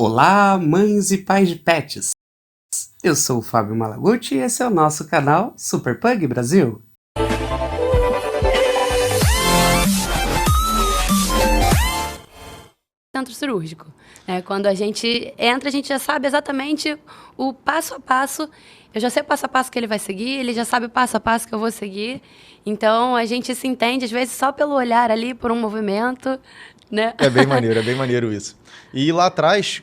Olá, mães e pais de pets! Eu sou o Fábio Malaguti e esse é o nosso canal Super Pug Brasil. Centro cirúrgico. Quando a gente entra, a gente já sabe exatamente o passo a passo. Eu já sei o passo a passo que ele vai seguir, ele já sabe o passo a passo que eu vou seguir. Então, a gente se entende, às vezes, só pelo olhar ali, por um movimento, né? É bem maneiro isso. E lá atrás,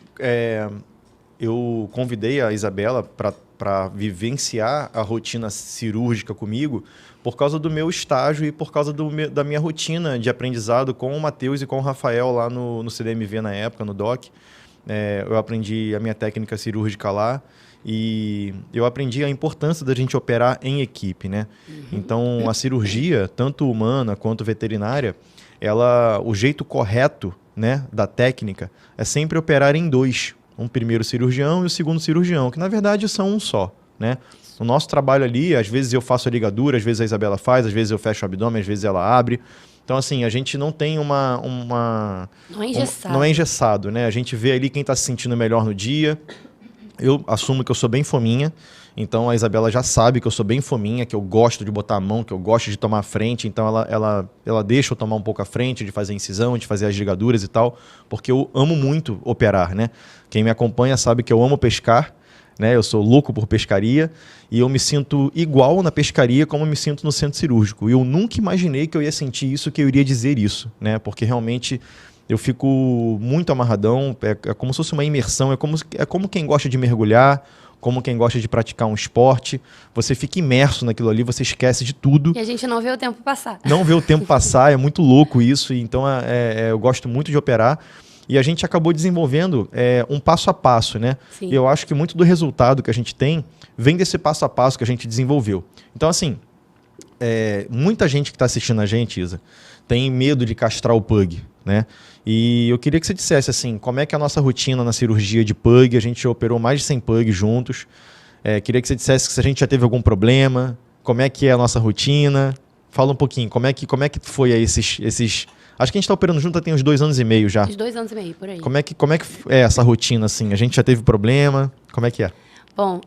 eu convidei a Isabela para vivenciar a rotina cirúrgica comigo por causa do meu estágio e por causa da minha rotina de aprendizado com o Matheus e com o Rafael lá no CDMV na época, no DOC. Eu aprendi a minha técnica cirúrgica lá e eu aprendi a importância da gente operar em equipe, né? Então, a cirurgia, tanto humana quanto veterinária, o jeito correto, né, da técnica é sempre operar em dois. Um primeiro cirurgião e o segundo cirurgião, que na verdade são um só, né? O nosso trabalho ali, às vezes eu faço a ligadura, às vezes a Isabela faz, às vezes eu fecho o abdômen, às vezes ela abre. Então, assim, a gente não tem Não é engessado. Não é engessado, né? A gente vê ali quem está se sentindo melhor no dia. Eu assumo que eu sou bem fominha, então a Isabela já sabe que eu sou bem fominha, que eu gosto de botar a mão, que eu gosto de tomar a frente, então ela deixa eu tomar um pouco a frente, de fazer a incisão, de fazer as ligaduras e tal, porque eu amo muito operar, né? Quem me acompanha sabe que eu amo pescar, né? Eu sou louco por pescaria e eu me sinto igual na pescaria como eu me sinto no centro cirúrgico. E eu nunca imaginei que eu ia sentir isso, que eu iria dizer isso, né? Porque realmente eu fico muito amarradão, é como se fosse uma imersão, é como quem gosta de mergulhar, como quem gosta de praticar um esporte. Você fica imerso naquilo ali, você esquece de tudo. E a gente não vê o tempo passar. Não vê o tempo passar, é muito louco isso. Então, eu gosto muito de operar. E a gente acabou desenvolvendo um passo a passo, né? Sim. E eu acho que muito do resultado que a gente tem vem desse passo a passo que a gente desenvolveu. Então, assim, muita gente que está assistindo a gente, Isa, tem medo de castrar o pug, né? E eu queria que você dissesse, assim, como é que é a nossa rotina na cirurgia de pug? A gente operou mais de 100 pugs juntos. Queria que você dissesse se a gente já teve algum problema, como é que é a nossa rotina. Fala um pouquinho, como é que foi aí esses... Acho que a gente está operando junto tem uns 2 anos e meio já. Uns 2 anos e meio, por aí. Como é que é essa rotina, assim? A gente já teve problema? Como é que é? Bom,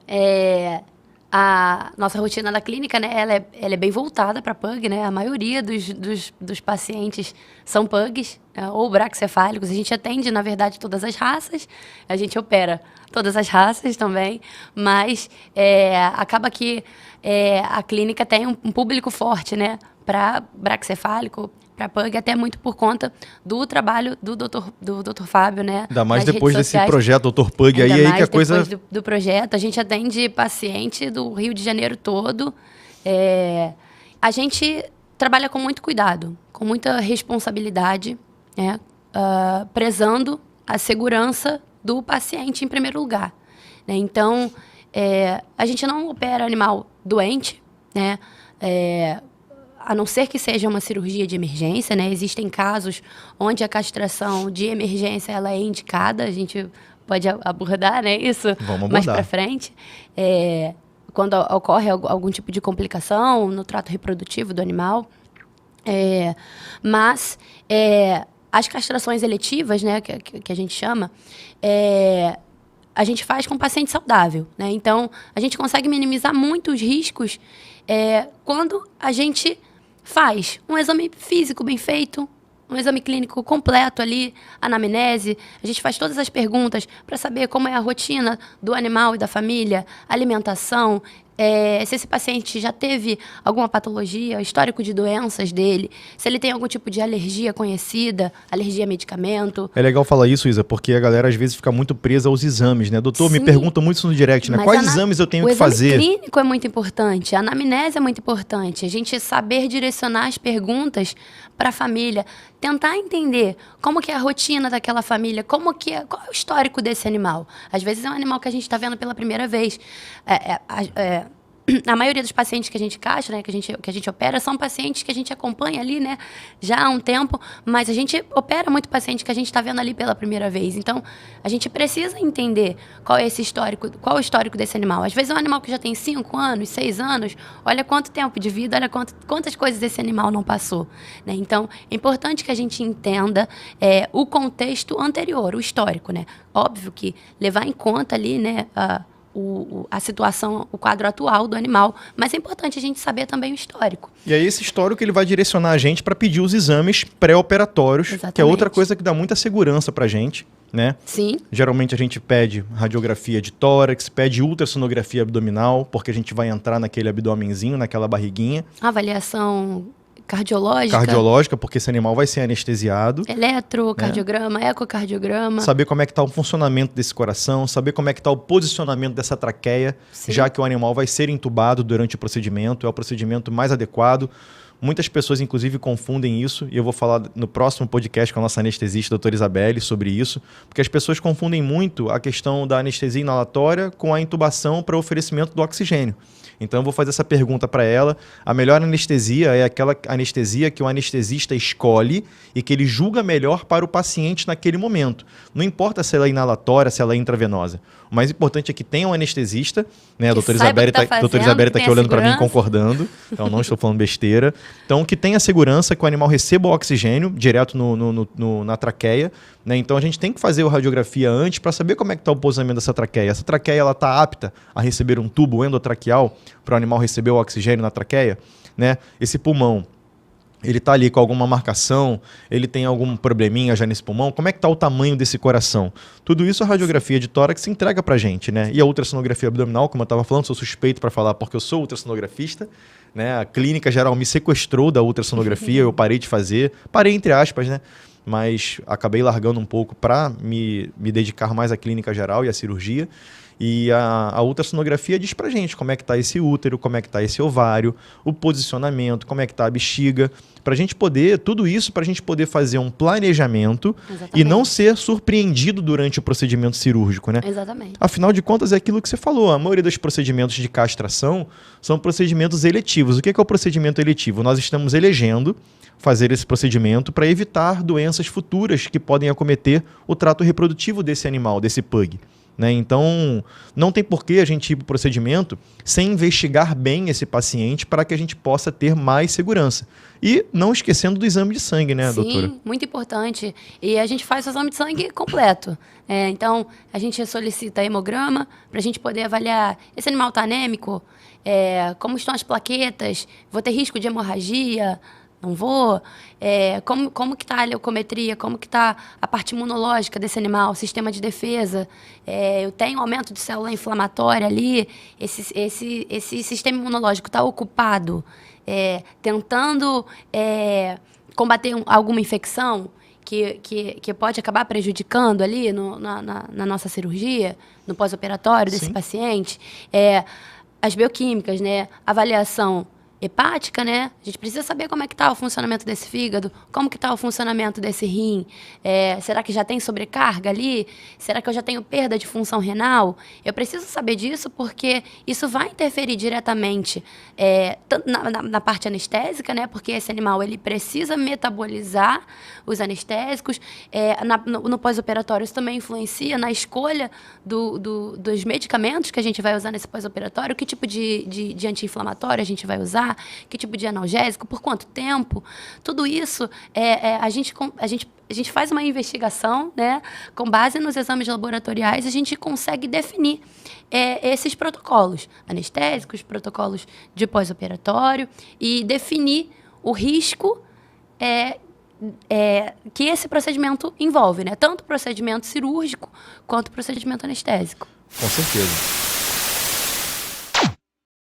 a nossa rotina da clínica, né, ela é bem voltada para pug, né? A maioria dos pacientes são pugs, ou braquicefálicos. A gente atende, na verdade, todas as raças. A gente opera todas as raças também. Mas acaba que a clínica tem um público forte, né? Para braquicefálico, para pug, até muito por conta do trabalho do Dr. Fábio, né? Ainda mais nas depois redes desse sociais. projeto Dr. Pug aí que a coisa... Depois do projeto, a gente atende paciente do Rio de Janeiro todo. A gente trabalha com muito cuidado, com muita responsabilidade, né? Prezando a segurança do paciente em primeiro lugar, né? Então, a gente não opera animal doente, né? A não ser que seja uma cirurgia de emergência, né? Existem casos onde a castração de emergência ela é indicada, a gente pode abordar, né, isso mais para frente. Quando ocorre algum tipo de complicação no trato reprodutivo do animal. Mas as castrações eletivas, né, que a gente chama, a gente faz com paciente saudável, né? Então, a gente consegue minimizar muito os riscos quando a gente faz um exame físico bem feito, um exame clínico completo ali, anamnese. A gente faz todas as perguntas para saber como é a rotina do animal e da família, alimentação, se esse paciente já teve alguma patologia, histórico de doenças dele, se ele tem algum tipo de alergia conhecida, alergia a medicamento. É legal falar isso, Isa, porque a galera às vezes fica muito presa aos exames, né? Doutor, Sim, me pergunta muito isso no direct, né? Quais exames eu tenho que fazer? O exame clínico é muito importante, a anamnese é muito importante, a gente saber direcionar as perguntas para a família, tentar entender como que é a rotina daquela família, qual é o histórico desse animal. Às vezes é um animal que a gente está vendo pela primeira vez. a maioria dos pacientes que a gente castra, né, que a gente opera, são pacientes que a gente acompanha ali, né, já há um tempo, mas a gente opera muito paciente que a gente está vendo ali pela primeira vez. Então, a gente precisa entender qual é esse histórico, qual é o histórico desse animal. Às vezes é um animal que já tem 5 anos, 6 anos, olha quanto tempo de vida, olha quantas coisas esse animal não passou, né? Então, é importante que a gente entenda o contexto anterior, o histórico, né? Óbvio que levar em conta ali, né, a situação, o quadro atual do animal, mas é importante a gente saber também o histórico. E aí esse histórico ele vai direcionar a gente para pedir os exames pré-operatórios, que é outra coisa que dá muita segurança para a gente, né? Sim. Geralmente a gente pede radiografia de tórax, pede ultrassonografia abdominal, porque a gente vai entrar naquele abdomenzinho, naquela barriguinha. Avaliação cardiológica. Cardiológica, porque esse animal vai ser anestesiado. Eletrocardiograma, ecocardiograma. Saber como é que está o funcionamento desse coração, saber como é que está o posicionamento dessa traqueia, Sim. já que o animal vai ser entubado durante o procedimento, é o procedimento mais adequado. Muitas pessoas, inclusive, confundem isso, e eu vou falar no próximo podcast com a nossa anestesista, doutora Isabelle, sobre isso, porque as pessoas confundem muito a questão da anestesia inalatória com a intubação para o oferecimento do oxigênio. Então eu vou fazer essa pergunta para ela. A melhor anestesia é aquela anestesia que o anestesista escolhe e que ele julga melhor para o paciente naquele momento. Não importa se ela é inalatória, se ela é intravenosa. O mais importante é que tenha um anestesista, né? A doutora Isabelle está aqui olhando para mim, concordando. Então não estou falando besteira. Então que tenha segurança, que o animal receba o oxigênio direto na traqueia, né? Então a gente tem que fazer a radiografia antes para saber como é que está o posicionamento dessa traqueia. Essa traqueia está apta a receber um tubo endotraqueal para o animal receber o oxigênio na traqueia, né? Esse pulmão, ele está ali com alguma marcação, ele tem algum probleminha já nesse pulmão, como é que está o tamanho desse coração? Tudo isso a radiografia de tórax entrega para a gente, né? E a ultrassonografia abdominal, como eu estava falando, sou suspeito para falar porque eu sou ultrassonografista, né? A clínica geral me sequestrou da ultrassonografia, eu parei de fazer, parei entre aspas, né? Mas acabei largando um pouco para me dedicar mais à clínica geral e à cirurgia. E a ultrassonografia diz pra gente como é que tá esse útero, como é que tá esse ovário, o posicionamento, como é que tá a bexiga, pra gente poder, tudo isso pra gente poder fazer um planejamento. Exatamente. E não ser surpreendido durante o procedimento cirúrgico, né? Exatamente. Afinal de contas, é aquilo que você falou, a maioria dos procedimentos de castração são procedimentos eletivos. O que é o procedimento eletivo? Nós estamos elegendo fazer esse procedimento para evitar doenças futuras que podem acometer o trato reprodutivo desse animal, desse pug. Né? Então, não tem por que a gente ir para o procedimento sem investigar bem esse paciente para que a gente possa ter mais segurança. E não esquecendo do exame de sangue, né, doutora? Sim, muito importante. E a gente faz o exame de sangue completo. Então, a gente solicita hemograma para a gente poder avaliar esse animal está anêmico, como estão as plaquetas, vou ter risco de hemorragia, não vou, como que está a leucometria, como que está a parte imunológica desse animal, sistema de defesa, eu tenho aumento de célula inflamatória ali, esse sistema imunológico está ocupado, tentando combater alguma infecção que pode acabar prejudicando ali na nossa cirurgia, no pós-operatório desse paciente, as bioquímicas, né, avaliação hepática, né? A gente precisa saber como é que está o funcionamento desse fígado, como que está o funcionamento desse rim. Será que já tem sobrecarga ali? Será que eu já tenho perda de função renal? Eu preciso saber disso porque isso vai interferir diretamente na parte anestésica, né? Porque esse animal ele precisa metabolizar os anestésicos. No pós-operatório isso também influencia na escolha dos medicamentos que a gente vai usar nesse pós-operatório, que tipo de anti-inflamatório a gente vai usar, que tipo de analgésico, por quanto tempo. Tudo isso, a gente faz uma investigação, né? Com base nos exames laboratoriais, a gente consegue definir esses protocolos anestésicos, protocolos de pós-operatório e definir o risco que esse procedimento envolve, né? Tanto o procedimento cirúrgico quanto o procedimento anestésico. Com certeza.